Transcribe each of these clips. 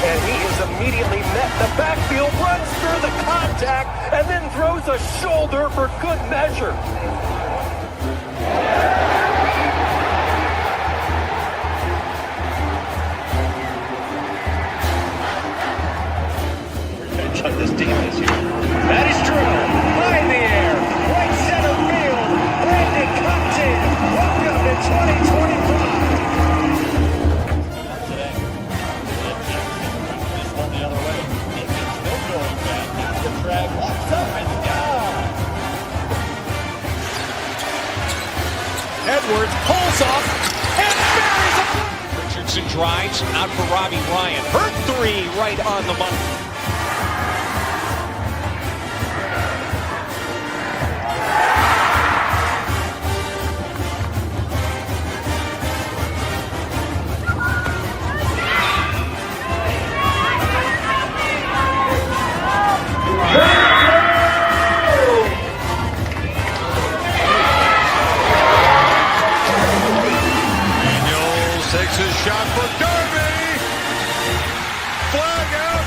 And he is immediately met in the backfield, runs through the contact, and then throws a shoulder for good measure. Chuck this defense here. That is true. High in the air. Right center field. Brandon comes in. Welcome to 2025. Today. This one the other way. He's still going back. Got the drag. Walks up and down. Edwards pulls off and buries it. Richardson drives out for Robbie Ryan. Hurt three right on the money. Takes his shot for Darby. Flag out.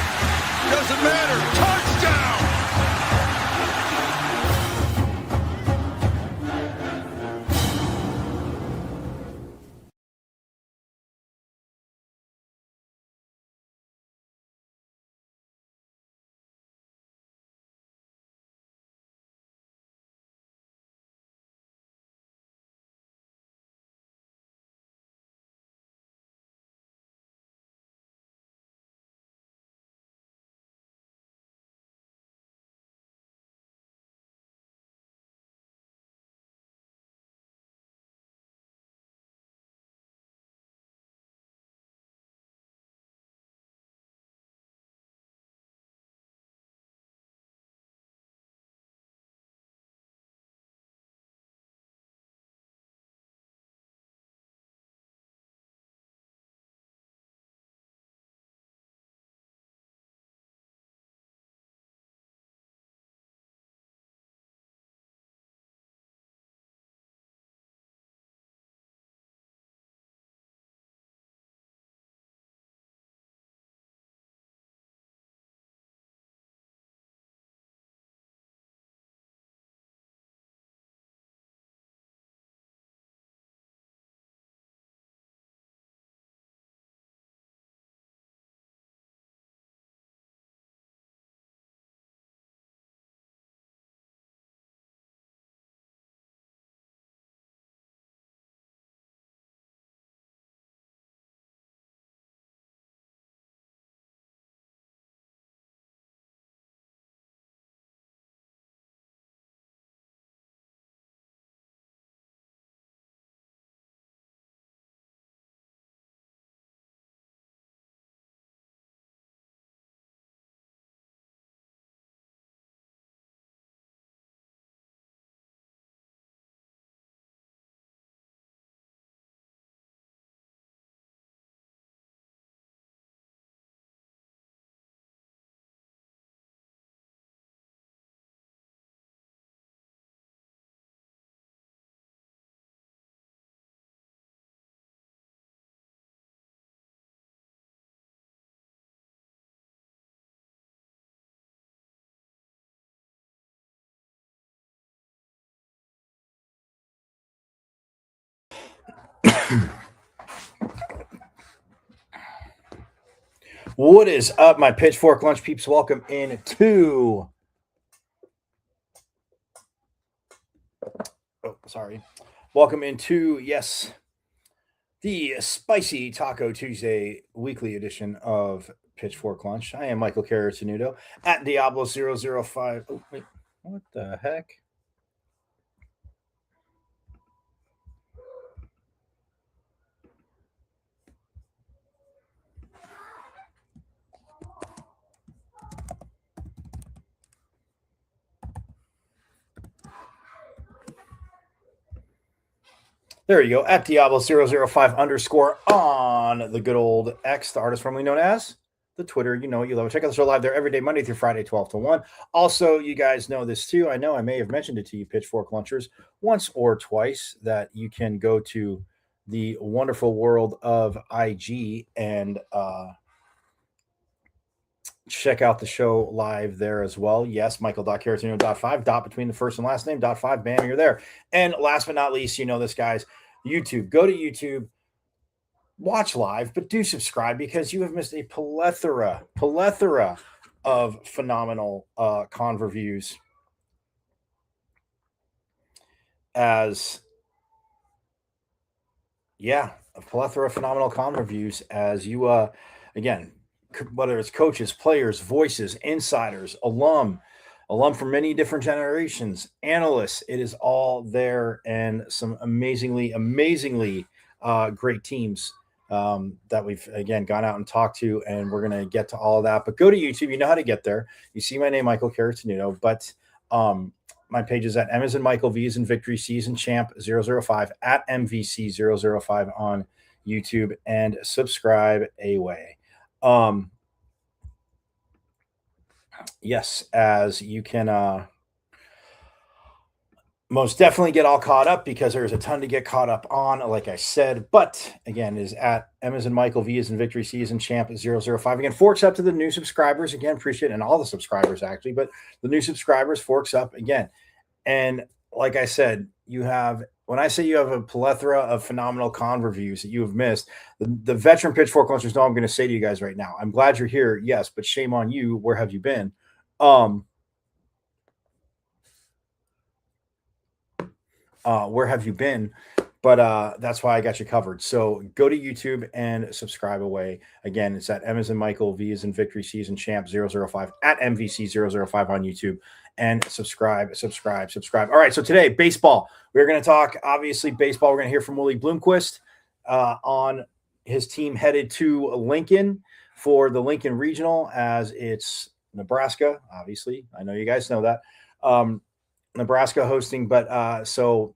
What is up, my Pitchfork Lunch peeps? Welcome into. Welcome into, yes, the Spicy Taco Tuesday weekly edition of Pitchfork Lunch. I am Michael Caratanudo at Diablo005. Oh, wait, what the heck? There you go, at Diablo005 underscore on the good old X, the artist formerly known as the Twitter. You know it, you love it. Check out the show live there every day, Monday through Friday, 12 to 1. Also, you guys know this too. I know I may have mentioned it to you, Pitchfork Lunchers, once or twice, that you can go to the wonderful world of IG and check out the show live there as well. Yes, Michael.Caratino.5, dot between the first and last name, .5, bam, you're there. And last but not least, you know this, guys, YouTube. Go to YouTube, watch live, but do subscribe because you have missed a plethora of phenomenal con reviews as a plethora of phenomenal con reviews as you again, whether it's coaches, players, voices, insiders, alum from many different generations, analysts, it is all there, and some amazingly great teams that we've again gone out and talked to, and we're going to get to all of that. But go to YouTube. You know how to get there. You see my name, Michael Caratanudo, but my page is at M as in Michael, V as in Victory, C as in Champ 005 at MVC 005 on YouTube, and subscribe away. Yes, as you can most definitely get all caught up because there's a ton to get caught up on, like I said. But again, is at M as in Michael, V as in Victory, C as in Champ 005. Again, forks up to the new subscribers. Again, appreciate it. And all the subscribers actually, but the new subscribers, forks up again. And like I said, you have, when I say you have a plethora of phenomenal con reviews that you have missed, the veteran Pitchfork Lunchers know I'm going to say to you guys right now, I'm glad you're here, yes, but shame on you. Where have you been? Where have you been? But that's why I got you covered. So go to YouTube and subscribe away. Again, it's at M as in Michael, V as in Victory, C as in Champ 005 at MVC 005 on YouTube. And subscribe. All right, so today, baseball. We're going to talk, obviously, baseball. We're going to hear from Willie Bloomquist on his team headed to Lincoln for the Lincoln Regional, as it's Nebraska, obviously. I know you guys know that. Nebraska hosting, but so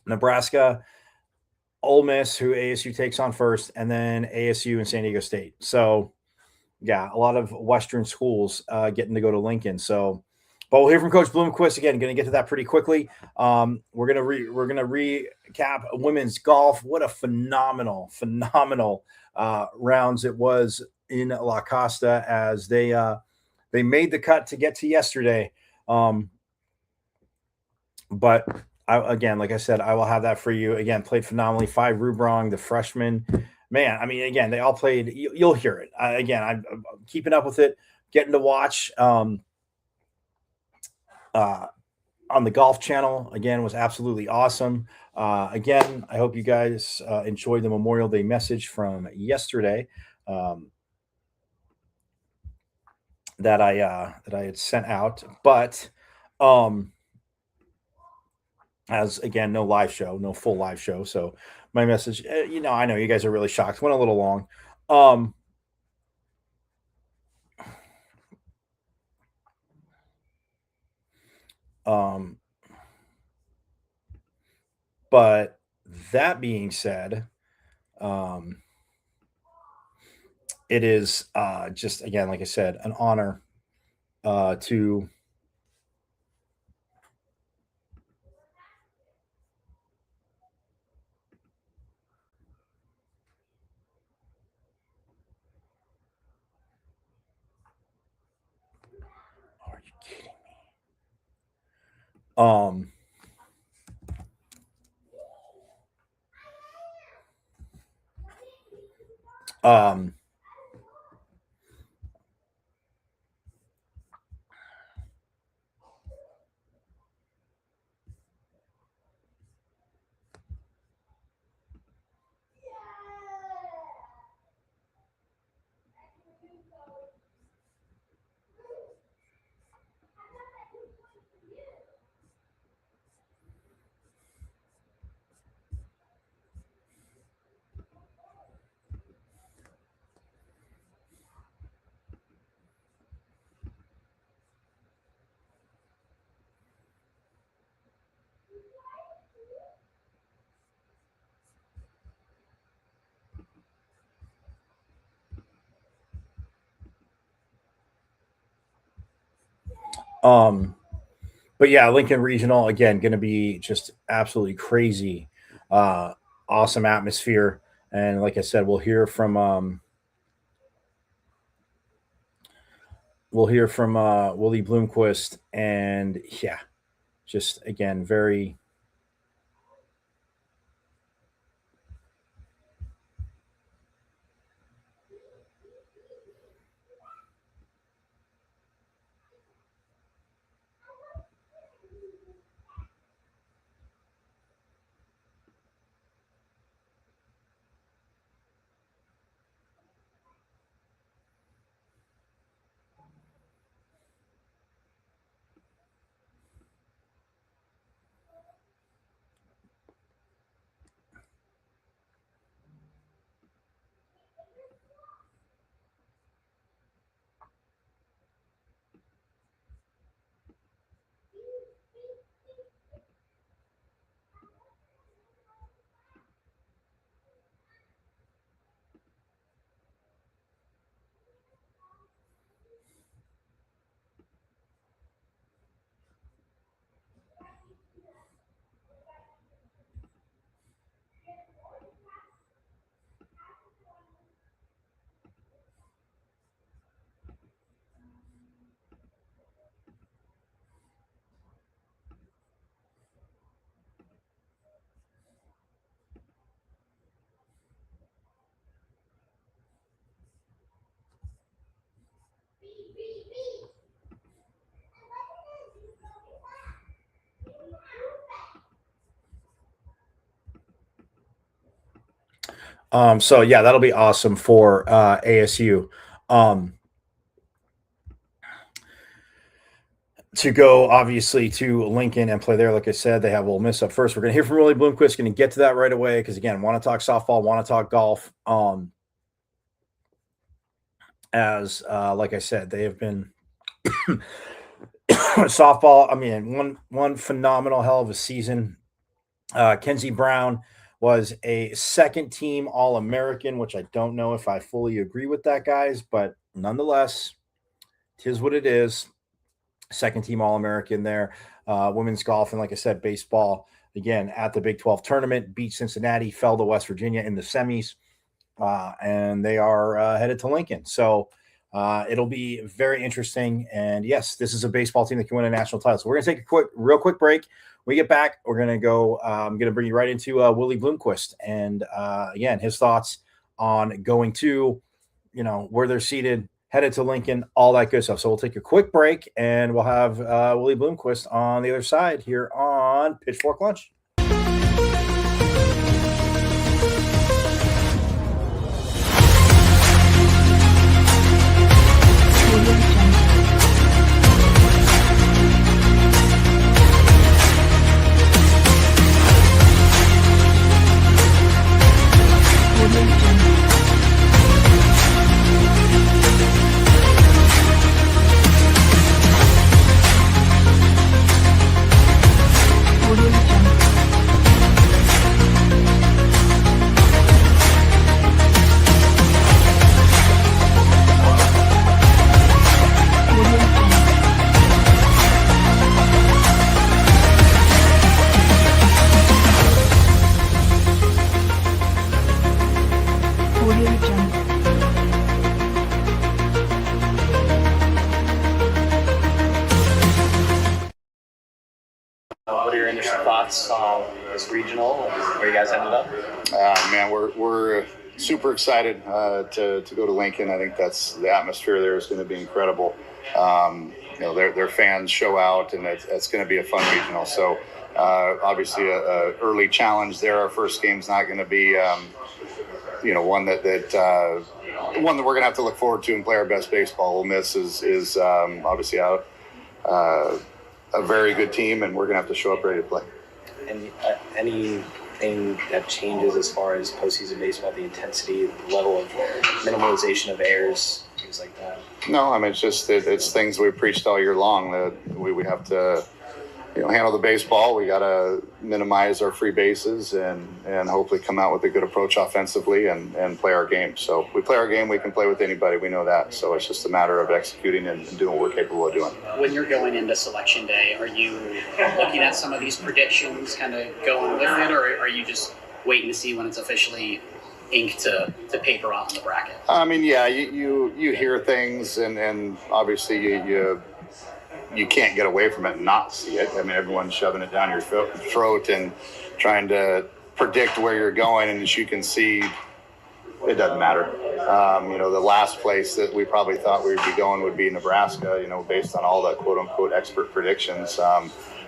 Nebraska, Ole Miss, who ASU takes on first, and then ASU and San Diego State. So yeah, a lot of Western schools getting to go to Lincoln. So, but we'll hear from Coach Bloomquist again. Going to get to that pretty quickly. We're gonna recap women's golf. What a phenomenal rounds it was in La Costa, as they made the cut to get to yesterday. But again, like I said, I will have that for you. Again, played phenomenally. 5 Rubrong, the freshman. Man, I mean, again, they all played. You'll hear it. Again, I'm keeping up with it, getting to watch on the Golf Channel. Again, was absolutely awesome. Again, I hope you guys enjoyed the Memorial Day message from yesterday that I had sent out. But as again, no live show, no full live show. So my message, I know you guys are really shocked. Went a little long. But that being said, it is just, again, like I said, an honor to Are you kidding me? Um, um, but yeah, Lincoln Regional again going to be just absolutely crazy, awesome atmosphere, and like I said, we'll hear from Willie Bloomquist, and yeah, just again very. So yeah, that'll be awesome for ASU. Um, to go obviously to Lincoln and play there. Like I said, they have Ole Miss up first. We're going to hear from Willie Bloomquist. Going to get to that right away because again, want to talk softball, want to talk golf. As like I said, they have been softball. I mean, one phenomenal hell of a season. Kenzie Brown was a second team All American, which I don't know if I fully agree with that, guys, but nonetheless, tis what it is. Second team All American there. Women's golf, and like I said, baseball again at the Big 12 tournament, beat Cincinnati, fell to West Virginia in the semis, and they are headed to Lincoln. So it'll be very interesting. And yes, this is a baseball team that can win a national title. So we're going to take a real quick break. When we get back, we're going to go. I'm going to bring you right into Willie Bloomquist, and again, his thoughts on going to, where they're seated, headed to Lincoln, all that good stuff. So we'll take a quick break, and we'll have Willie Bloomquist on the other side here on Pitchfork Lunch. What are your initial thoughts on this regional and where you guys ended up? Man, we're super excited to go to Lincoln. I think the atmosphere there is going to be incredible. Their fans show out, and it's going to be a fun regional. So obviously a early challenge there. Our first game's not going to be one that one that we're going to have to look forward to and play our best baseball. Ole Miss is obviously out a very good team, and we're going to have to show up ready to play. And anything that changes as far as postseason baseball, the intensity, the level of minimalization of errors, things like that? No, I mean, it's things we preached all year long, that we have to handle the baseball. We got to minimize our free bases and hopefully come out with a good approach offensively and play our game. So if we play our game, we can play with anybody. We know that. So it's just a matter of executing and doing what we're capable of doing. When you're going into selection day, are you looking at some of these predictions, kind of going with it, or are you just waiting to see when it's officially inked to paper on the bracket? I mean, yeah, you hear things, and obviously you can't get away from it and not see it. I mean, everyone's shoving it down your throat and trying to predict where you're going, and as you can see, it doesn't matter. The last place that we probably thought we would be going would be Nebraska, based on all the quote-unquote expert predictions.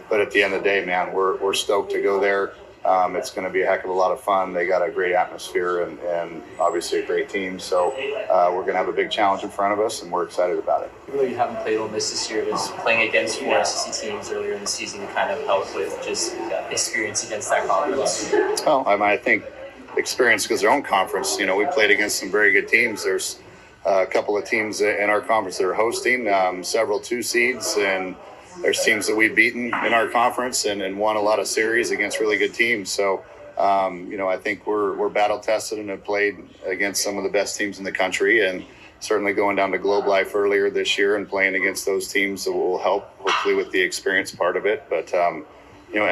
But at the end of the day, man, we're stoked to go there. It's going to be a heck of a lot of fun. They got a great atmosphere and obviously a great team. So we're going to have a big challenge in front of us, and we're excited about it. Even though you haven't played Ole Miss this year, is playing against 4 SEC teams earlier in the season kind of help with just experience against that conference? Well, I think experience because their own conference. We played against some very good teams. There's a couple of teams in our conference that are hosting, several 2 seeds, and there's teams that we've beaten in our conference and won a lot of series against really good teams. So, I think we're battle tested and have played against some of the best teams in the country, and certainly going down to Globe Life earlier this year and playing against those teams that will help hopefully with the experience part of it. But, end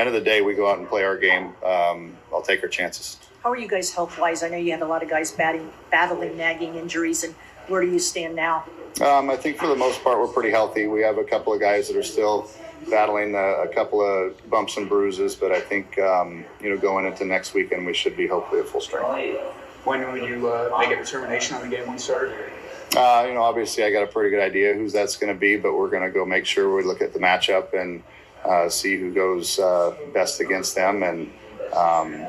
of the day, we go out and play our game. I'll take our chances. How are you guys health-wise? I know you had a lot of guys battling nagging injuries, and where do you stand now? I think for the most part, we're pretty healthy. We have a couple of guys that are still battling a couple of bumps and bruises, but I think, going into next weekend, we should be hopefully at full strength. When will you make a determination on the game when you start? Obviously I got a pretty good idea who that's going to be, but we're going to go make sure we look at the matchup and see who goes best against them. And I'm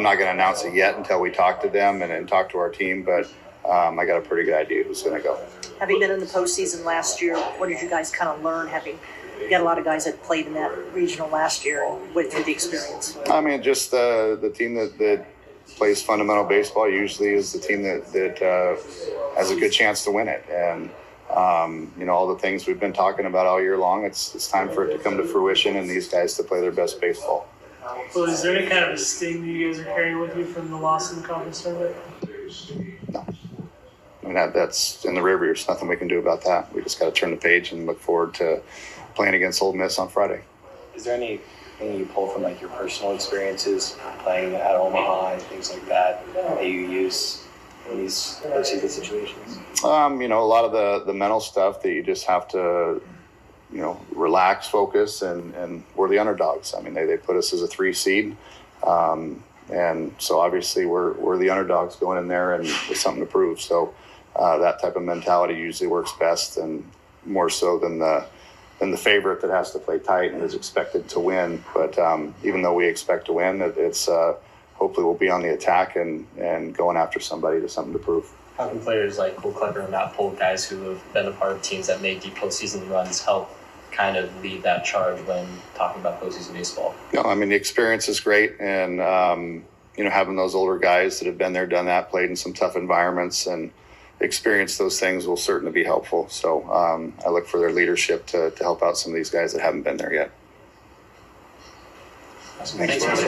not going to announce it yet until we talk to them and talk to our team, but I got a pretty good idea who's going to go. Having been in the postseason last year, what did you guys kind of learn? You got a lot of guys that played in that regional last year and went through the experience. I mean, just the team that plays fundamental baseball usually is the team that has a good chance to win it. And, all the things we've been talking about all year long, it's time for it to come to fruition and these guys to play their best baseball. Well, is there any kind of a sting that you guys are carrying with you from the loss in the conference tournament? No. I mean, that's in the rearview. There's nothing we can do about that. We just got to turn the page and look forward to playing against Ole Miss on Friday. Is there anything you pull from your personal experiences playing at Omaha and things like that you use in these postseason situations? A lot of the mental stuff that you just have to, relax, focus, and we're the underdogs. I mean, they put us as a 3 seed. And so obviously we're the underdogs going in there and with something to prove. So that type of mentality usually works best, and more so than the favorite that has to play tight and is expected to win. But even though we expect to win, it's hopefully we'll be on the attack and going after somebody to something to prove. How can players like Cole Klecker and Matt Polk, guys who have been a part of teams that made deep postseason runs, help kind of lead that charge when talking about postseason baseball? I mean, the experience is great, and having those older guys that have been there, done that, played in some tough environments and experienced those things will certainly be helpful. So I look for their leadership to help out some of these guys that haven't been there yet. Thanks.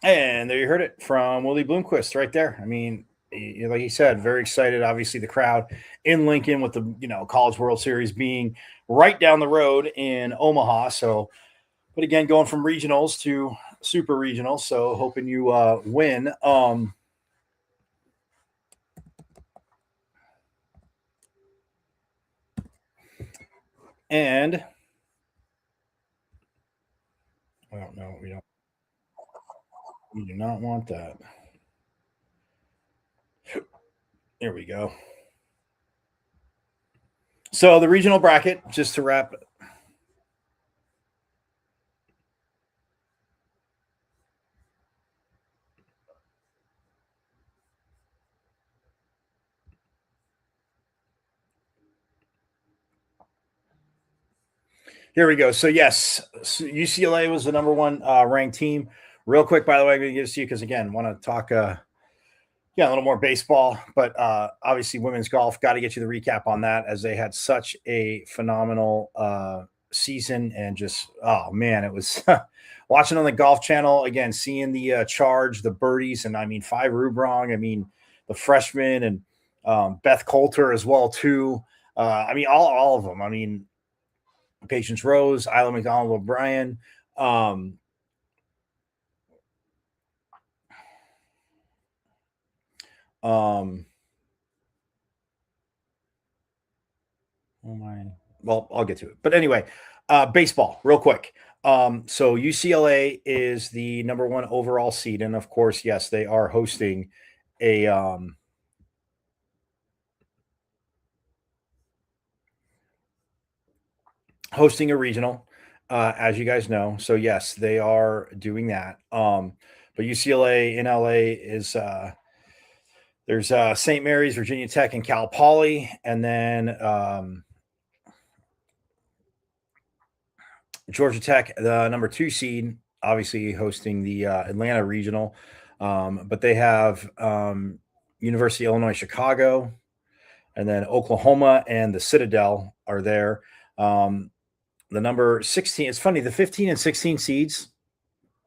And there you heard it from Willie Bloomquist right there. I mean, like he said, very excited. Obviously, the crowd in Lincoln with the College World Series being right down the road in Omaha. So, but again, going from regionals to super regionals. So, hoping you win. And I don't know. We do not want that. There we go. So the regional bracket, just to wrap. Here we go. So yes, UCLA was the number one ranked team. Real quick, by the way, I'm going to give this to you because again, want to talk a little more baseball, but obviously women's golf. Got to get you the recap on that as they had such a phenomenal season and just it was watching on the Golf Channel again, seeing the charge, the birdies, and I mean Phi Rubrong, I mean the freshman and Beth Coulter as well too. I mean all of them. I mean Patience Rose, Isla McDonald O'Brien. Well, I'll get to it. But anyway, baseball, real quick. So UCLA is the number one overall seed. And of course, yes, they are hosting a regional, as you guys know. So yes, they are doing that. But UCLA in LA is there's St. Mary's, Virginia Tech, and Cal Poly, and then Georgia Tech, the number 2 seed, obviously hosting the Atlanta regional. But they have University of Illinois Chicago, and then Oklahoma and the Citadel are there. The number 16, it's funny, the 15 and 16 seeds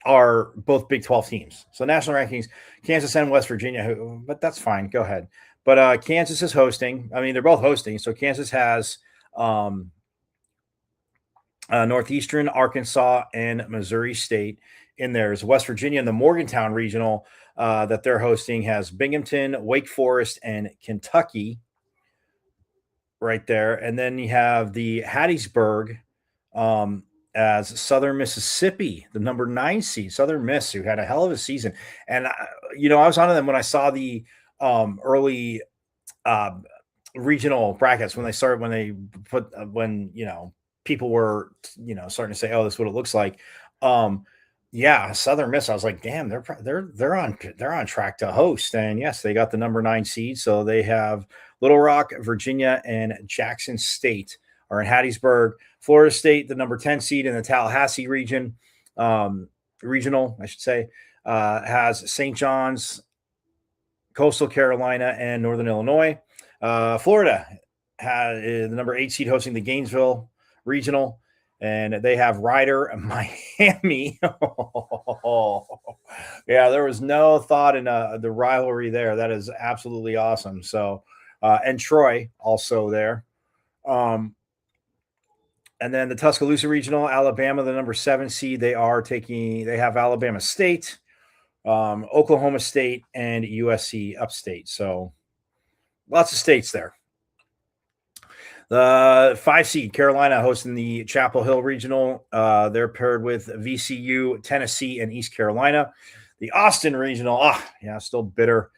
are both Big 12 teams. So national rankings, Kansas and West Virginia, but that's fine. Go ahead. But Kansas is hosting. I mean, they're both hosting. So Kansas has Northeastern, Arkansas, and Missouri State in there. West Virginia and the Morgantown regional that they're hosting has Binghamton, Wake Forest, and Kentucky right there. And then you have the Hattiesburg as Southern Mississippi, the number 9 seed, Southern Miss, who had a hell of a season. And, I was on them when I saw the early regional brackets, when people were, starting to say, oh, this is what it looks like. Southern Miss, I was like, damn, they're on track to host. And yes, they got the number 9 seed. So they have Little Rock, Virginia, and Jackson State are in Hattiesburg. Florida State, the number 10 seed in the Tallahassee region, regional, I should say, has St. John's, Coastal Carolina, and Northern Illinois. Florida is the number 8 seed hosting the Gainesville regional, and they have Ryder, Miami. Yeah, there was no thought in the rivalry there. That is absolutely awesome. So, and Troy also there. And then the Tuscaloosa regional, Alabama, the number 7 seed. They have Alabama State, Oklahoma State, and USC Upstate. So lots of states there. The 5 seed, Carolina, hosting the Chapel Hill regional. They're paired with VCU, Tennessee, and East Carolina. The Austin regional, still bitter.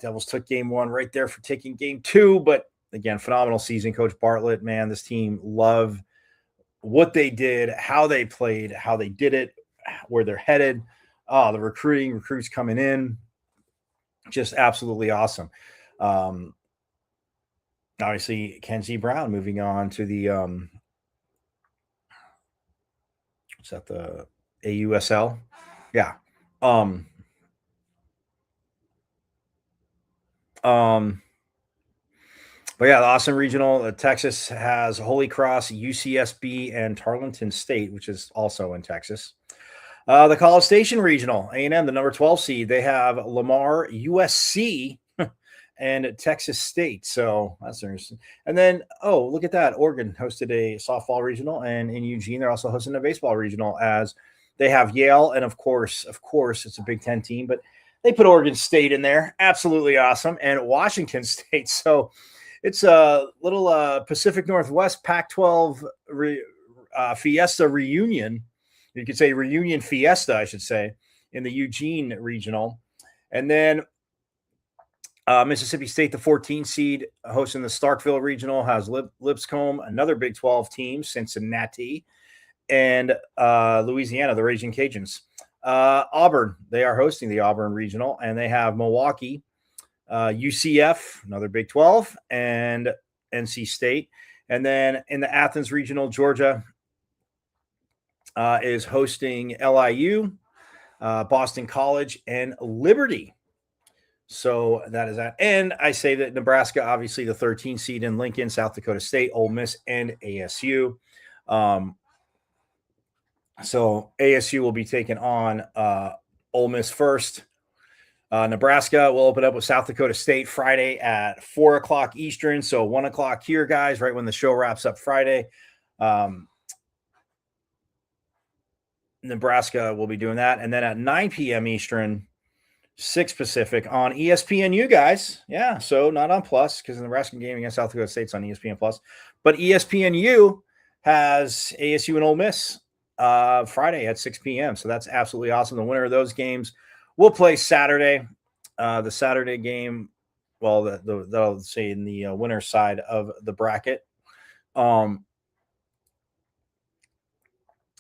Devils took game 1 right there for taking game 2, but again, phenomenal season. Coach Bartlett, man, this team loved what they did, how they played, how they did it, where they're headed. The recruits coming in, just absolutely awesome. Obviously, Kenzie Brown moving on to the the AUSL? Yeah. But yeah, the Austin Regional, Texas has Holy Cross, UCSB, and Tarleton State, which is also in Texas. The College Station Regional, A&M, the number 12 seed. They have Lamar, USC, and Texas State. So that's interesting. And then, oh, look at that. Oregon hosted a softball regional, and in Eugene, they're also hosting a baseball regional as they have Yale. And of course, it's a Big Ten team, but they put Oregon State in there. Absolutely awesome. And Washington State. So it's a little Pacific Northwest Pac-12 Fiesta reunion. You could say reunion Fiesta, I should say, in the Eugene regional. And then Mississippi State, the 14 seed, hosting the Starkville regional, has Lipscomb, another Big 12 team, Cincinnati, and Louisiana, the Raging Cajuns. Auburn, they are hosting the Auburn regional, and they have Milwaukee, UCF, another Big 12, and NC State. And then in the Athens regional, Georgia is hosting LIU, Boston College, and Liberty. So that is that. And I say that Nebraska, obviously the 13 seed in Lincoln, South Dakota State, Ole Miss, and ASU. So ASU will be taking on Ole Miss first. Nebraska will open up with South Dakota State Friday at 4 o'clock Eastern. So 1 o'clock here, guys, right when the show wraps up Friday. Nebraska will be doing that. And then at 9 p.m. Eastern, 6 Pacific on ESPN, you guys. Yeah, so not on Plus because the Nebraska game against South Dakota State's on ESPN Plus. But ESPNU has ASU and Ole Miss Friday at 6 p.m. So that's absolutely awesome. The winner of those games will play Saturday. The Saturday game, well, that'll say in the winner's side of the bracket.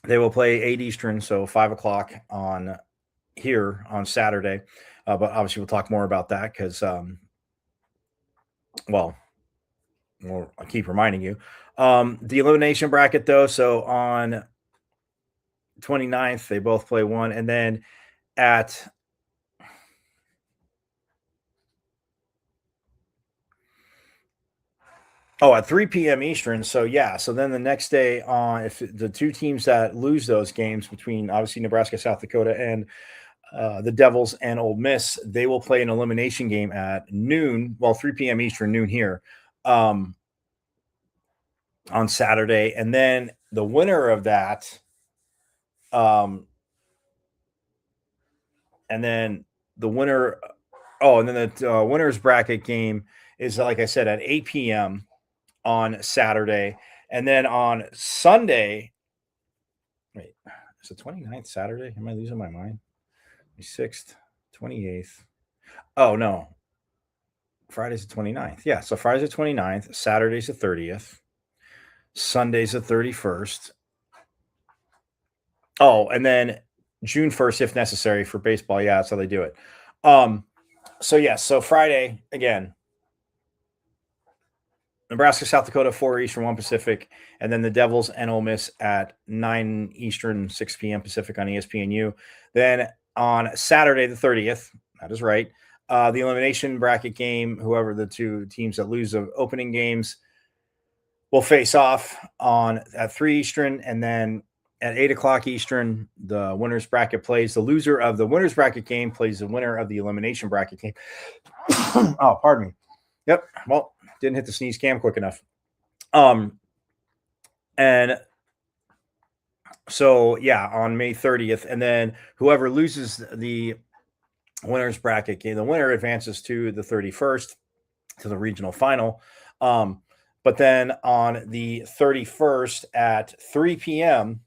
They will play 8 Eastern, so 5 o'clock on here on Saturday. But obviously we'll talk more about that because, well, I keep reminding you. The elimination bracket, though, so on 29th, they both play one. And then at at 3 p.m. Eastern. So, yeah. So then the next day if the two teams that lose those games between obviously Nebraska, South Dakota, and the Devils and Ole Miss, they will play an elimination game at noon. Well, 3 p.m. Eastern, noon here on Saturday. And then the winner of that, and then the winner, and then the winner's bracket game is, like I said, at 8 p.m. on Saturday. And then on Sunday, wait, is the 29th Saturday? Am I losing my mind? 6th, 28th. Oh, no. Friday's the 29th. Yeah, so Friday's the 29th. Saturday's the 30th. Sunday's the 31st. Oh, and then June 1st, if necessary, for baseball. Yeah, that's how they do it. So Friday, again, Nebraska, South Dakota, 4 Eastern, 1 Pacific, and then the Devils and Ole Miss at 9 Eastern, 6 p.m. Pacific on ESPNU. Then on Saturday, the 30th, that is right, the elimination bracket game, whoever the two teams that lose the opening games will face off at 3 Eastern, and then at 8 o'clock Eastern, the winner's bracket plays. The loser of the winner's bracket game plays the winner of the elimination bracket game. Oh, pardon me. Yep. Well, didn't hit the sneeze cam quick enough. And so, yeah, on May 30th, and then whoever loses the winner's bracket game, the winner advances to the 31st to the regional final. But then on the 31st at 3 p.m.,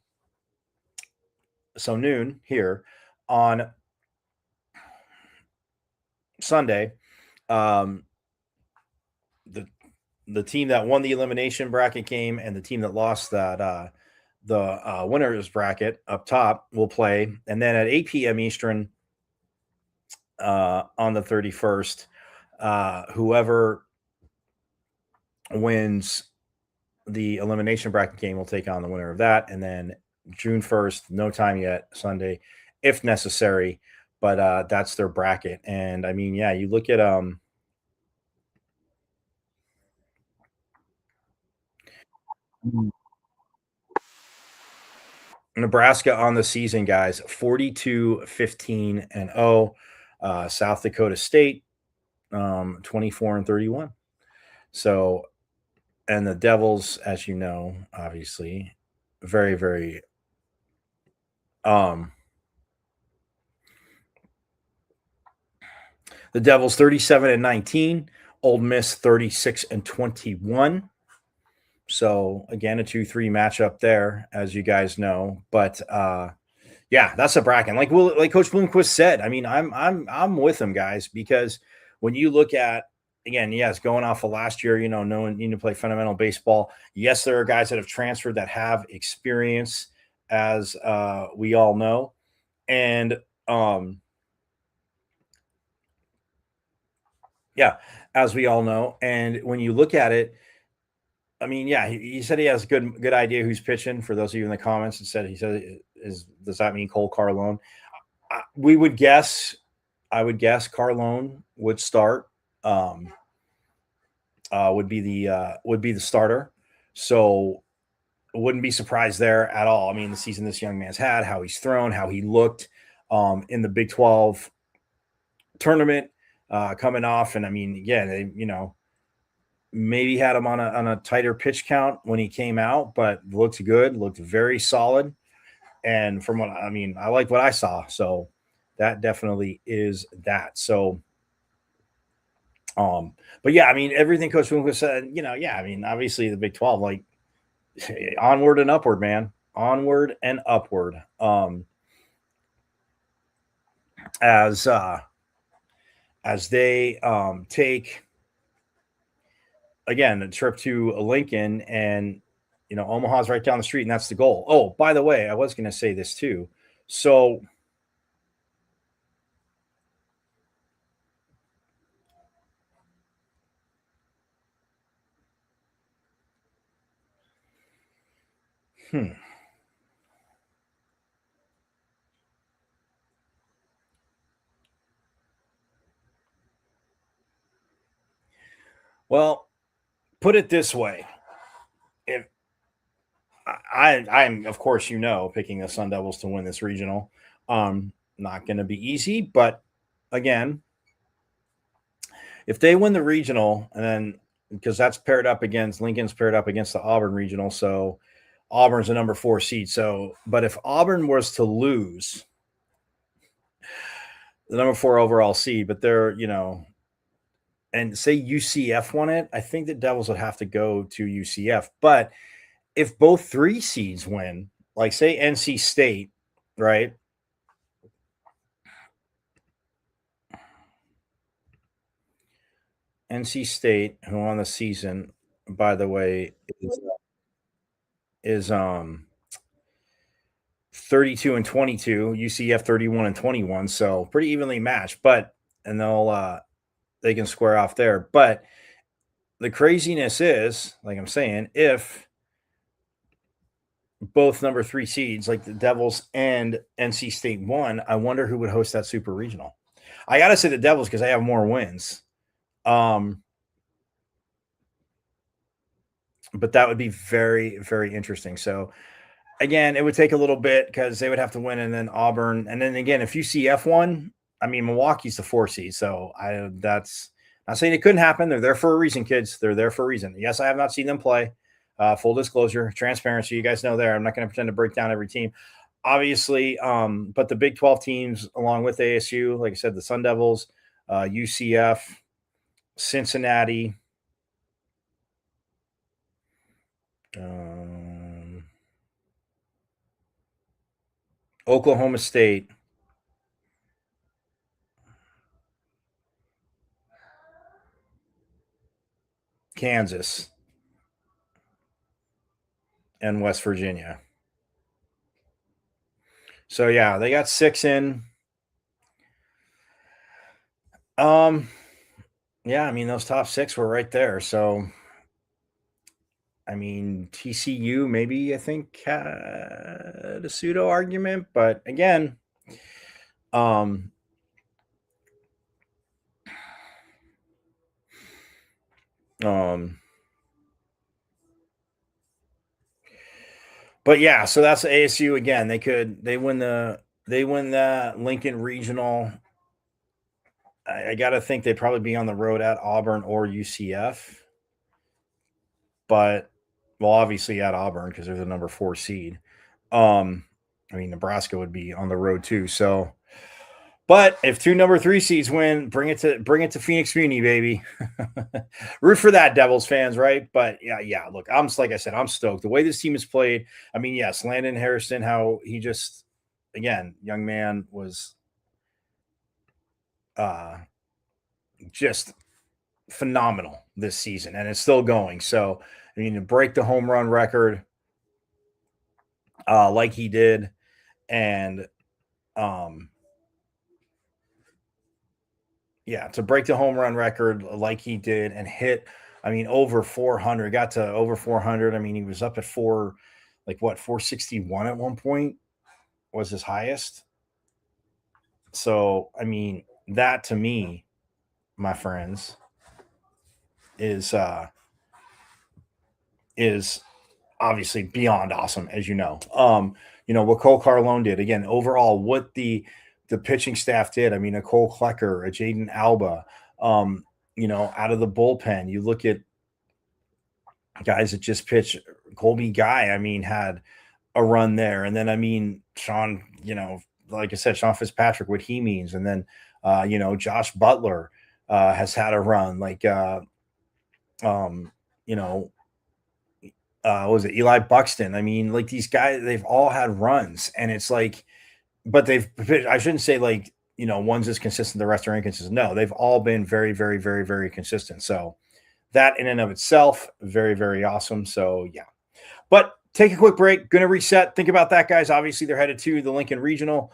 so noon here on Sunday, the team that won the elimination bracket game and the team that lost that the winner's bracket up top will play. And then at 8 p.m. Eastern on the 31st, whoever wins the elimination bracket game will take on the winner of that. And then June 1st, no time yet, Sunday, if necessary. But that's their bracket. And I mean, yeah, you look at Nebraska on the season, guys, 42-15-0. South Dakota State, 24-31. So, and the Devils, as you know, obviously, very, very the Devils 37-19, Ole Miss 36-21. So again, a 2-3 matchup there, as you guys know. But yeah, that's a bracket. Like Coach Bloomquist said, I mean, I'm with him, guys, because when you look at, again, yes, going off of last year, you know, no one need to play fundamental baseball. Yes, there are guys that have transferred that have experience, as we all know. And yeah, as we all know. And when you look at it, I mean, yeah, he said he has a good idea who's pitching. For those of you in the comments, he said, does that mean Cole Carlone? We would guess. I would guess Carlone would start. Would be the starter. So wouldn't be surprised there at all. I mean, the season this young man's had, how he's thrown, how he looked in the Big 12 tournament coming off, and I mean, again, you know, maybe had him on a tighter pitch count when he came out, but looked good, looked very solid. And from what I mean, I like what I saw. So that definitely is that. So, but yeah, I mean, everything Coach Bloomquist said, you know, yeah, I mean, obviously the Big 12, like onward and upward, man, onward and upward. As they take again a trip to Lincoln, and you know Omaha's right down the street, and that's the goal. Oh, by the way, I was going to say this too. So well, put it this way: if I'm, of course, you know, picking the Sun Devils to win this regional, not going to be easy, but again, if they win the regional, and then because that's paired up against Lincoln's paired up against the Auburn regional, so Auburn's a number 4 seed. So, but if Auburn was to lose the number 4 overall seed, but they're, you know, and say UCF won it, I think the Devils would have to go to UCF. But if both 3 seeds win, like say NC State, right? NC State, who won the season, by the way, is 32-22, UCF 31-21, so pretty evenly matched. But and they can square off there. But the craziness is, like I'm saying, if both number 3 seeds, like the Devils and NC State, won, I wonder who would host that super regional. I got to say the Devils because they have more wins. But that would be very, very interesting. So again, it would take a little bit because they would have to win, and then Auburn, and then again, if UCF won, I mean Milwaukee's the 4 seed. So that's not saying it couldn't happen. They're there for a reason, kids. They're there for a reason. Yes, I have not seen them play. Full disclosure, transparency. You guys know there. I'm not going to pretend to break down every team, obviously. But the Big 12 teams, along with ASU, like I said, the Sun Devils, UCF, Cincinnati, Oklahoma State, Kansas, and West Virginia. So yeah, they got 6 in. Yeah, I mean those top 6 were right there. So I mean TCU maybe I think had a pseudo argument, but again, But yeah, so that's ASU again. They win the Lincoln Regional. I got to think they'd probably be on the road at Auburn or UCF. But, well, obviously at Auburn because they're the number 4 seed. I mean, Nebraska would be on the road too. So, but if 2 number 3 seeds win, bring it to Phoenix Muni, baby. Root for that, Devils fans, right? But yeah. Look, like I said, I'm stoked. The way this team has played. I mean, yes, Landon Harrison, how he just, again, young man was just phenomenal this season, and it's still going. So, I mean, to break the home run record like he did, and to break the home run record like he did and hit, I mean, over 400, got to over 400. I mean, he was up at 461 at one point was his highest. So, I mean, that to me, my friends, is obviously beyond awesome, as you know. What Cole Carlone did, again, overall, what the pitching staff did. I mean, a Cole Klecker, a Jaden Alba, out of the bullpen. You look at guys that just pitch. Colby Guy, I mean, had a run there. And then, I mean, Sean, like I said, Sean Fitzpatrick, what he means. And then, Josh Butler has had a run. Like, was it Eli Buxton? I mean, like these guys, they've all had runs, and it's like, but I shouldn't say like, one's as consistent, the rest are inconsistent. No, they've all been very, very, very, very consistent. So that in and of itself, very, very awesome. So yeah, but take a quick break. Going to reset. Think about that, guys. Obviously they're headed to the Lincoln Regional.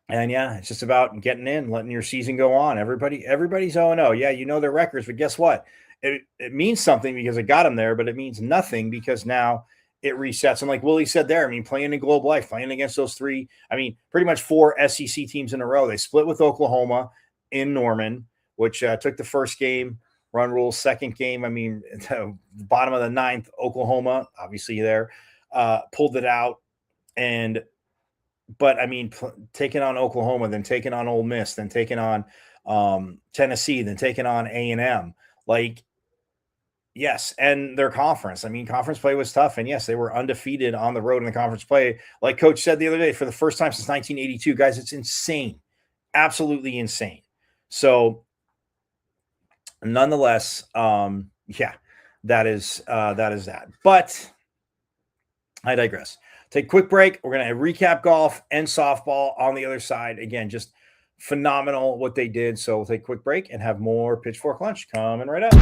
And yeah, it's just about getting in, letting your season go on. Everybody's 0-0. Yeah, their records, but guess what? It means something because it got them there, but it means nothing because now it resets. And like Willie said there, I mean, playing in Globe Life, playing against those 3, I mean, pretty much 4 SEC teams in a row. They split with Oklahoma in Norman, which took the first game, run rules, second game. I mean, the bottom of the 9th, Oklahoma, obviously there, pulled it out. But I mean, taking on Oklahoma, then taking on Ole Miss, then taking on Tennessee, then taking on A&M. Like, yes, and their conference. I mean, conference play was tough. And yes, they were undefeated on the road in the conference play. Like Coach said the other day, for the first time since 1982, guys, it's insane. Absolutely insane. So, nonetheless, that is that. But I digress. Take a quick break. We're going to recap golf and softball on the other side. Again, just phenomenal what they did. So we'll take a quick break and have more Pitchfork Lunch coming right up.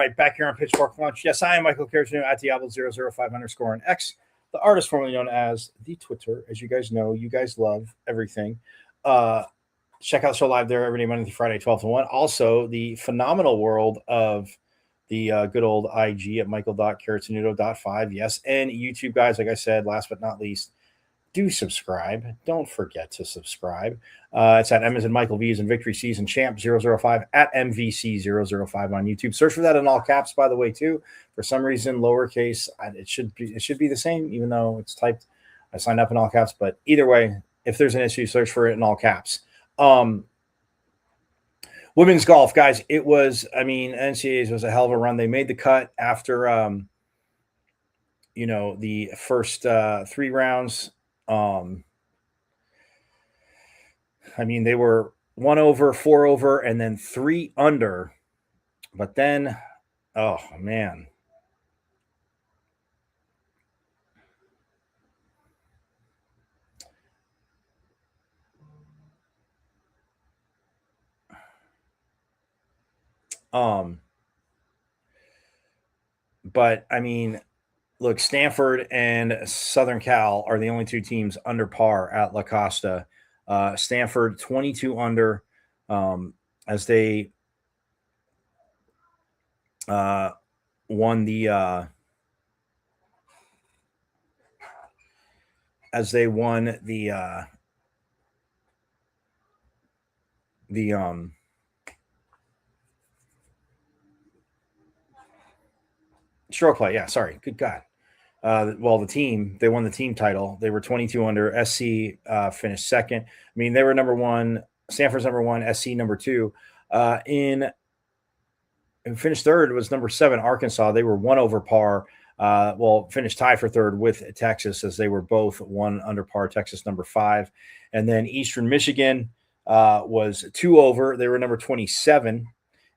right, back here on Pitchfork Lunch. Yes, I am Michael Carragher at Diablo005_ on X, the artist formerly known as the Twitter. As you guys know, you guys love everything. Check out the show live there every day, Monday through Friday, 12 to 1. Also, the phenomenal world of the good old IG at michael.carragher.5. Yes, and YouTube, guys, like I said, last but not least, do subscribe. Don't forget to subscribe. It's at M as in Michael, V as in Victory, C as in Champ 005 at MVC005 on YouTube. Search for that in all caps, by the way, too. For some reason, lowercase, it should be the same, even though it's typed. I signed up in all caps, but either way, if there's an issue, search for it in all caps. Women's golf, guys, it was, NCAAs was a hell of a run. They made the cut after, the first 3 rounds. They were 1 over, 4 over, and then 3 under. But then, oh, man. But look, Stanford and Southern Cal are the only 2 teams under par at La Costa. Stanford 22 under, as they won the stroke play. Yeah, sorry. Good God. They won the team title. They were 22 under. SC finished second. They were number 1. Stanford's number 1. SC number 2. Who finished third was number 7, Arkansas. They were 1 over par. Finished tied for third with Texas, as they were both 1 under par. Texas number 5, and then Eastern Michigan was 2 over. They were number 27,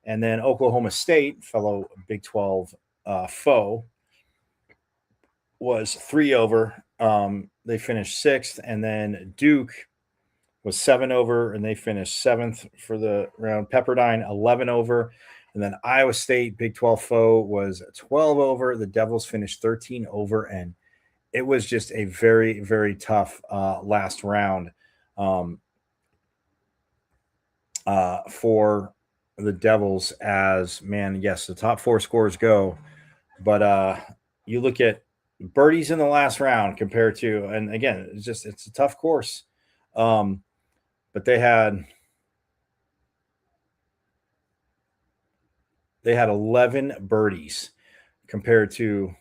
and then Oklahoma State, fellow Big 12 foe, was 3 over. They finished 6th, and then Duke was 7 over, and they finished 7th for the round. Pepperdine 11 over, and then Iowa State, Big 12 foe, was 12 over. The Devils finished 13 over, and it was just a very, very tough last round for the Devils. As yes, the top 4 scores go, but you look at birdies in the last round compared to, and again, it's a tough course, but they had 11 birdies compared to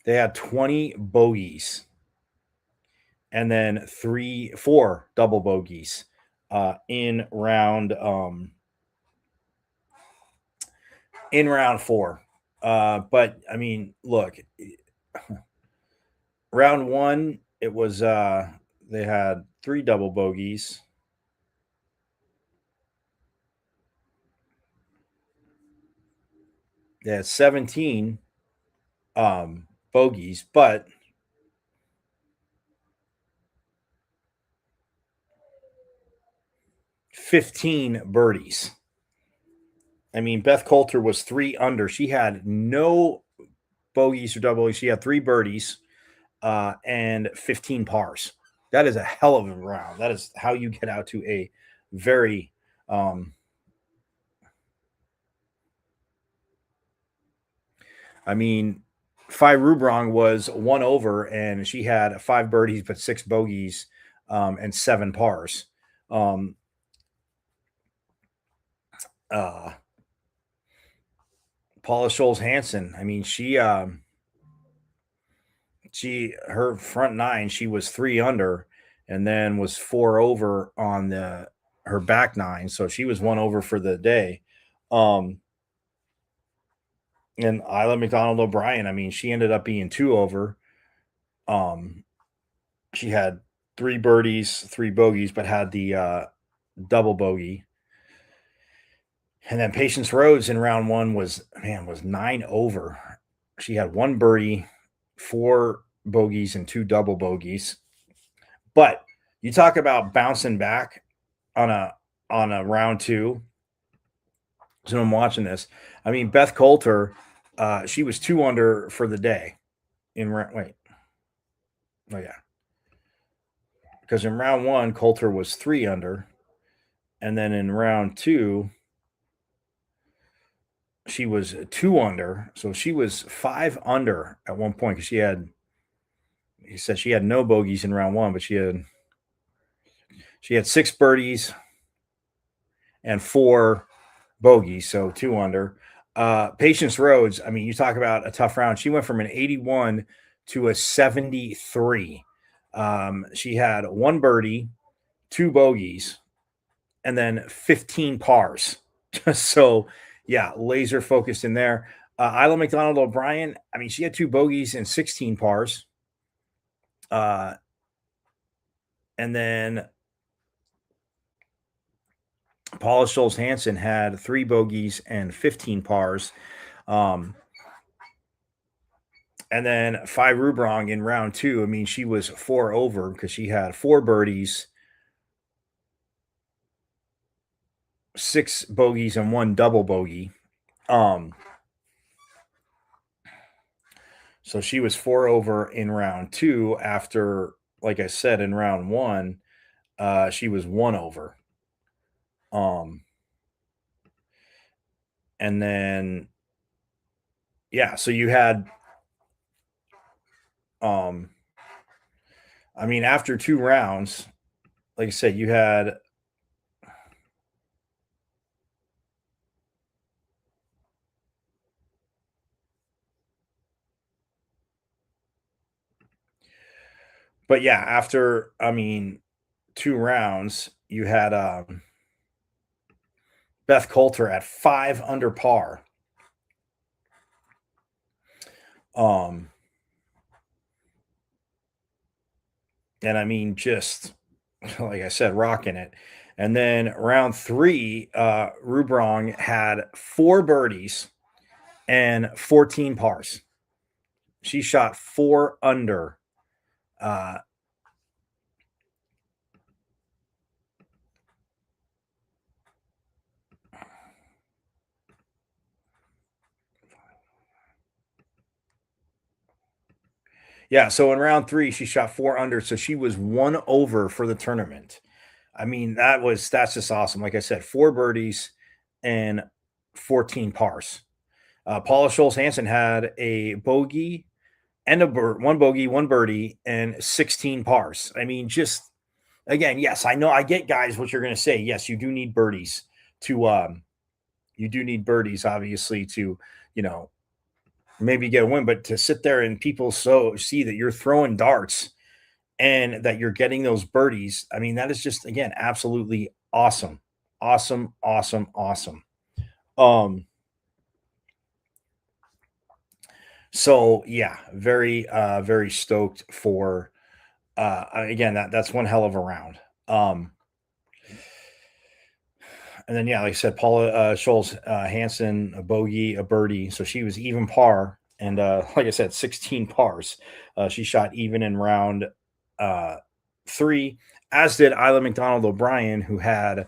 they had 20 bogeys and then 4 double bogeys in round 4. But look, round 1, it was they had 3 double bogeys. They had 17 bogeys, but $15 birdies. Beth Coulter was 3 under. She had no bogeys or double bogeys. She had 3 birdies and 15 pars. That is a hell of a round. That is how you get out to a very Phi Rubrong was 1 over, and she had 5 birdies but 6 bogeys and 7 pars. Paula Scholes Hansen, her front 9, she was 3 under, and then was 4 over on her back 9, so she was 1 over for the day. And Isla McDonald O'Brien, she ended up being 2 over. She had 3 birdies, 3 bogeys, but had the double bogey. And then Patience Rhodes in round one was 9 over. She had 1 birdie, 4 bogeys, and 2 double bogeys. But you talk about bouncing back on a round two. So I'm watching this. I mean, Beth Coulter, she was 2 under for the day in round. Because in round one, Coulter was 3 under, and then in round two, she was 2 under. So she was 5 under at one point because he said she had no bogeys in round one, but she had 6 birdies and 4 bogeys, so 2 under. Patience Rhodes, I mean, you talk about a tough round. She went from an 81 to a 73. She had 1 birdie, 2 bogeys, and then 15 pars. So, yeah, laser focused in there. Isla McDonald O'Brien, I mean, she had 2 bogeys and 16 pars. And then Paula Scholes-Hansen had 3 bogeys and 15 pars. And then Phi Rubrong in round two, I mean, she was 4 over because she had 4 birdies, 6 bogeys, and 1 double bogey. So she was 4 over in round two after, like I said, in round one, she was 1 over. And then, yeah, so you had, I mean, after 2 rounds, like I said, you had but yeah, after, I mean, 2 rounds, you had Beth Coulter at 5 under par. And I mean, just like I said, rocking it. And then round 3, Rubrong had 4 birdies and 14 pars. She shot 4 under. Yeah, so in round 3, she shot 4 under, so she was 1 over for the tournament. I mean, that's just awesome. Like I said, 4 birdies and 14 pars. Paula Scholes-Hansen had a bogey and 1 bogey, 1 birdie, and 16 pars. I mean, just again, yes, I know I get, guys, what you're going to say. Yes, you do need birdies obviously to, maybe get a win, but to sit there and people see that you're throwing darts and that you're getting those birdies, I mean, that is just, again, absolutely awesome. Awesome. So yeah, very, very stoked for, again, that's one hell of a round. And then, yeah, like I said, Paula Scholes-Hansen, a bogey, a birdie. So she was even par. And like I said, 16 pars. She shot even in round 3, as did Isla McDonald O'Brien, who had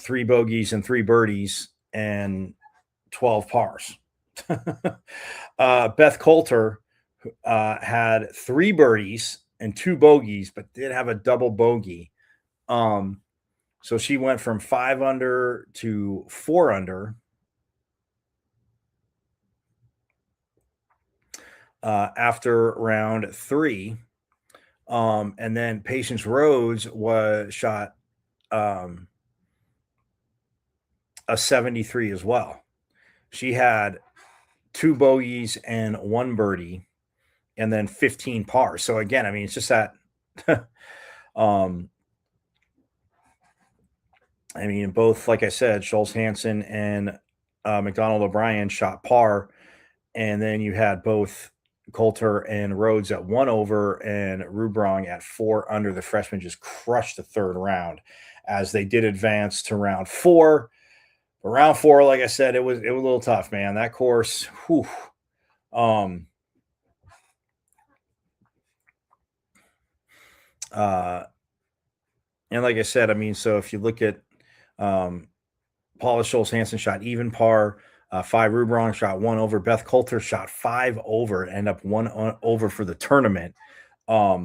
3 bogeys and 3 birdies and 12 pars. Beth Coulter had 3 birdies and 2 bogeys, but did have a double bogey. So she went from 5 under to 4 under. After round 3. And then Patience Rhodes shot a 73 as well. She had 2 bogeys and 1 birdie, and then 15 pars. So again, I mean, it's just that I mean, both, like I said, Scholes-Hansen and McDonald O'Brien shot par, and then you had both Coulter and Rhodes at 1 over and Rubrong at 4 under. The freshmen just crushed the 3rd round as they did advance to round 4. round 4, like I said, it was a little tough, man. That course, whew. And like I said, I mean, so if you look at Paula Scholes-Hansen shot even par, 5 Rubrong shot 1 over, Beth Coulter shot 5 over, end up 1 over for the tournament. But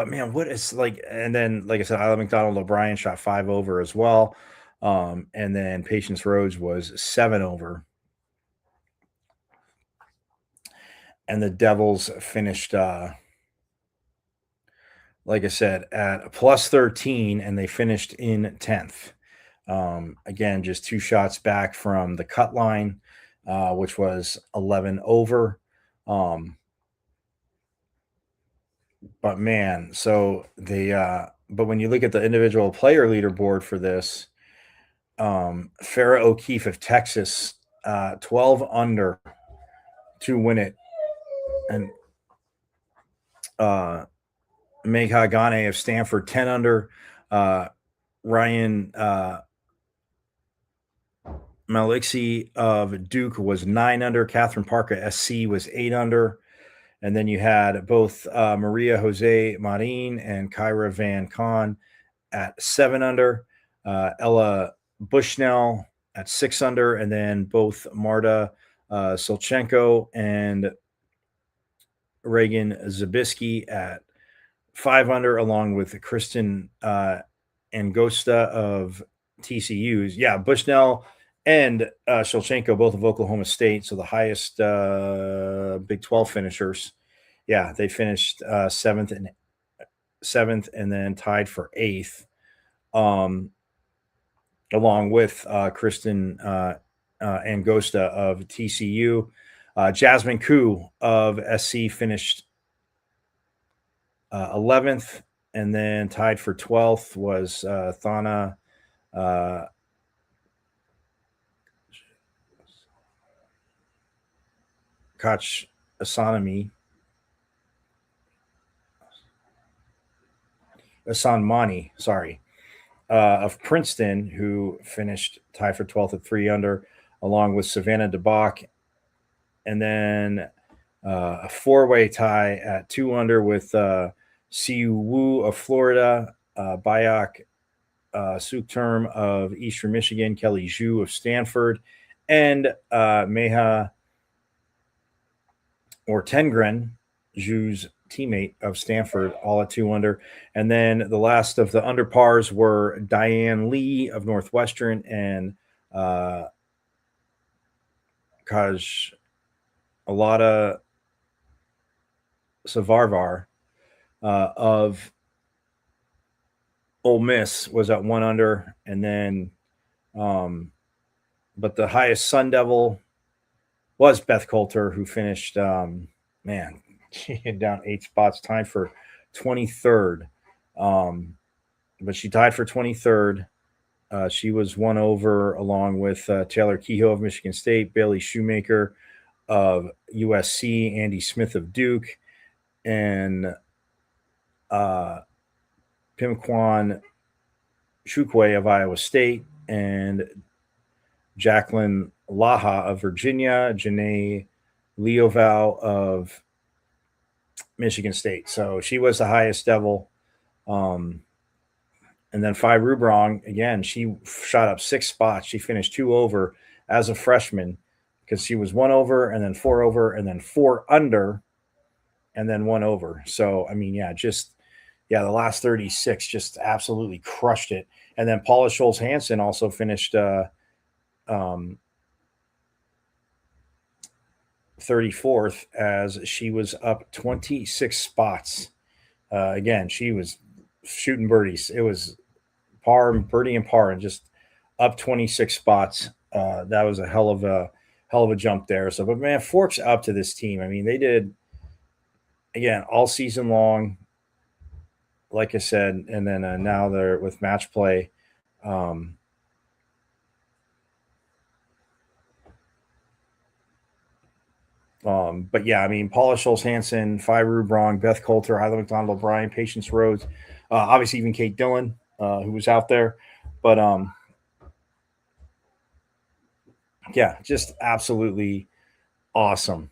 man, what is like, and then like I said, Isla McDonald O'Brien shot 5 over as well. And then Patience Rhodes was 7 over. And the Devils finished like I said, at plus 13, and they finished in 10th. Again, just 2 shots back from the cut line, which was 11 over. But man, so but when you look at the individual player leaderboard for this, Farrah O'Keefe of Texas, 12 under to win it. And Megha Gane of Stanford, 10 under. Ryan Maliksi of Duke was 9 under. Catherine Parker, SC, was 8 under. And then you had both Maria Jose Marin and Kyra Van Kahn at 7 under. Ella Bushnell at 6 under. And then both Marta Solchenko and Reagan Zabisky at 5 under, along with Kristen Angosta of TCU's. Yeah, Bushnell and Shevchenko, both of Oklahoma State, so the highest Big 12 finishers. Yeah, they finished seventh, and then tied for 8th, along with Kristen Angosta of TCU. Jasmine Koo of SC finished 11th, and then tied for 12th was Thana Koch Asanmani, of Princeton, who finished tied for 12th at 3 under, along with Savannah DeBach. And then a 4-way tie at 2 under with Siu Wu of Florida, Bayak Sukterm of Eastern Michigan, Kelly Zhu of Stanford, and Meha Tengren, Zhu's teammate of Stanford, all at 2 under. And then the last of the under pars were Diane Lee of Northwestern and Kaj Alada Savarvar of Ole Miss was at 1 under. And then but the highest Sun Devil was Beth Coulter, who finished she hit down 8 spots, tied for 23rd. But she tied for 23rd. She was 1 over, along with Taylor Kehoe of Michigan State, Bailey Shoemaker of USC, Andy Smith of Duke, and Pimquan Chukwe of Iowa State, and Jacqueline Laha of Virginia, Janae Leoval of Michigan State. So she was the highest Devil. And then Phi Rubrong, again, she shot up 6 spots. She finished 2 over as a freshman, because she was 1 over, and then 4 over, and then 4 under, and then 1 over. So, I mean, the last 36 just absolutely crushed it. And then Paula Scholes-Hansen also finished 34th, as she was up 26 spots. Again, she was shooting birdies. It was birdie and par, and just up 26 spots. That was a hell of a jump there. So, but man, forks up to this team. I mean, they did, again, all season long, like I said, and then now they're with match play. But yeah, I mean, Paula Scholes-Hansen, Phi Rubrong, Beth Coulter, Isla McDonald O'Brien, Patience Rhodes, obviously even Kate Dillon, who was out there. But Yeah, just absolutely awesome.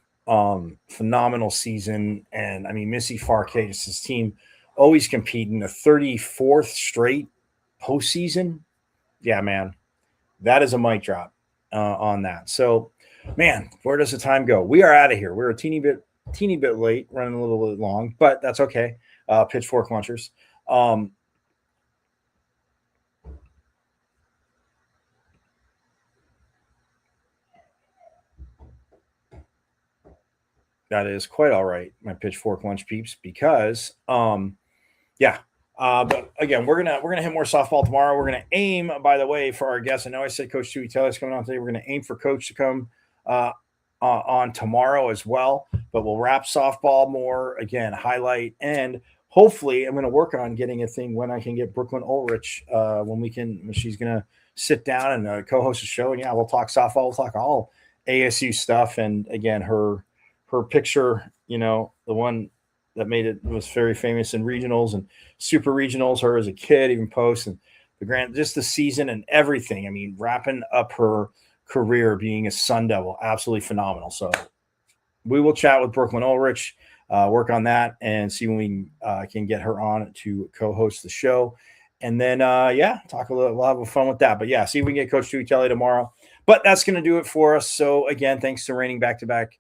Phenomenal season. And I mean, Missy Farkas' team always competing, the 34th straight postseason. Yeah, man, that is a mic drop on that. So, man, where does the time go? We are out of here. We're a teeny bit late, running a little bit long, but that's okay. Pitchfork Lunchers. That is quite all right, my Pitchfork Lunch peeps, because but again, we're gonna hit more softball tomorrow. We're gonna aim, by the way, for our guests. I know I said Coach Tui Taylor's coming on today. We're gonna aim for Coach to come on tomorrow as well. But we'll wrap softball more, again, highlight, and hopefully I'm gonna work on getting a thing when I can get Brooklyn Ulrich when she's gonna sit down and co-host a show. And yeah, we'll talk softball, we'll talk all ASU stuff, and again, her picture, the one that made it was very famous in regionals and super regionals, her as a kid, even post, and just the season and everything. I mean, wrapping up her career being a Sun Devil, absolutely phenomenal. So we will chat with Brooklyn Ulrich, work on that, and see when we can get her on to co-host the show. And then, talk a little, we'll have fun with that. But yeah, see if we can get Coach Tui Taylor tomorrow. But that's going to do it for us. So again, thanks to reigning back-to-back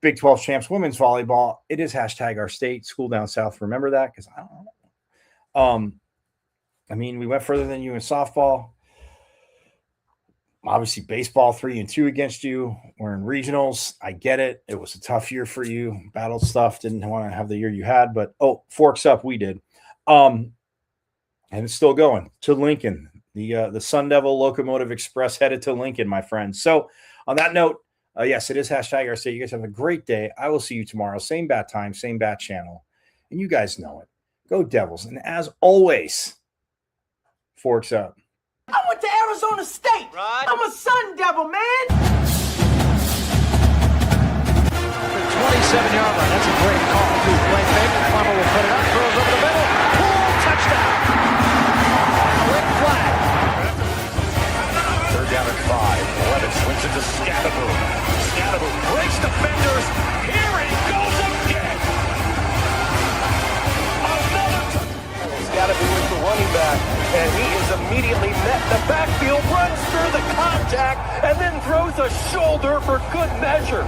Big 12 champs women's volleyball. It is #OurState, school down south. Remember that, because I don't know. I mean, we went further than you in softball. Obviously, baseball 3-2 against you. We're in regionals. I get it. It was a tough year for you. Battle stuff. Didn't want to have the year you had, but forks up. We did. And it's still going to Lincoln. The Sun Devil Locomotive Express headed to Lincoln, my friends. So on that note, yes, it is #OurState. You guys have a great day. I will see you tomorrow. Same bat time, same bat channel. And you guys know it. Go Devils. And as always, forks up. I went to Arizona State. Right. I'm a Sun Devil, man. 27-yard line. That's a great call. Play fake. Plummer will put it up. Throws over the middle. Pull. Touchdown. Quick flag. 3rd down and 5. Levitt swings it to Scatterboom. Scatterboom breaks defenders. Here he goes again. Scatterboom is the running back, and he is immediately met in the backfield, runs through the contact, and then throws a shoulder for good measure.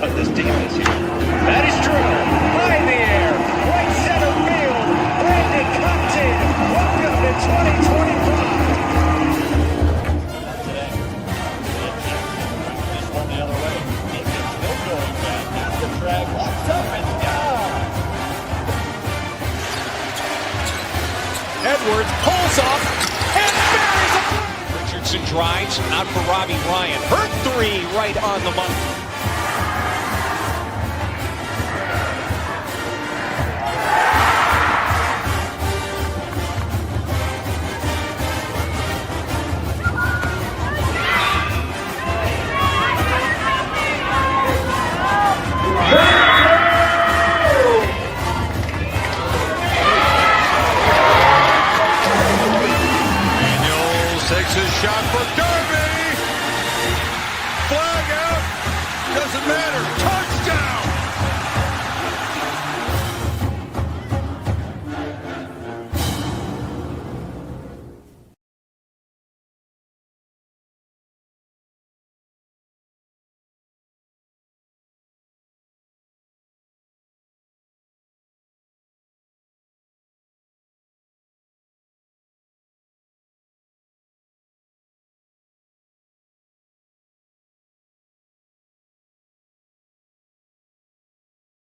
This defense here. That is true. High in the air. Right center field. Brandon Compton. Welcome to 2025. This one the other way. Still going back. That's the drag. Walks up and down. Edwards pulls off and buries a play. Richardson drives out for Robbie Ryan. Hurt 3 right on the money. Takes his shot for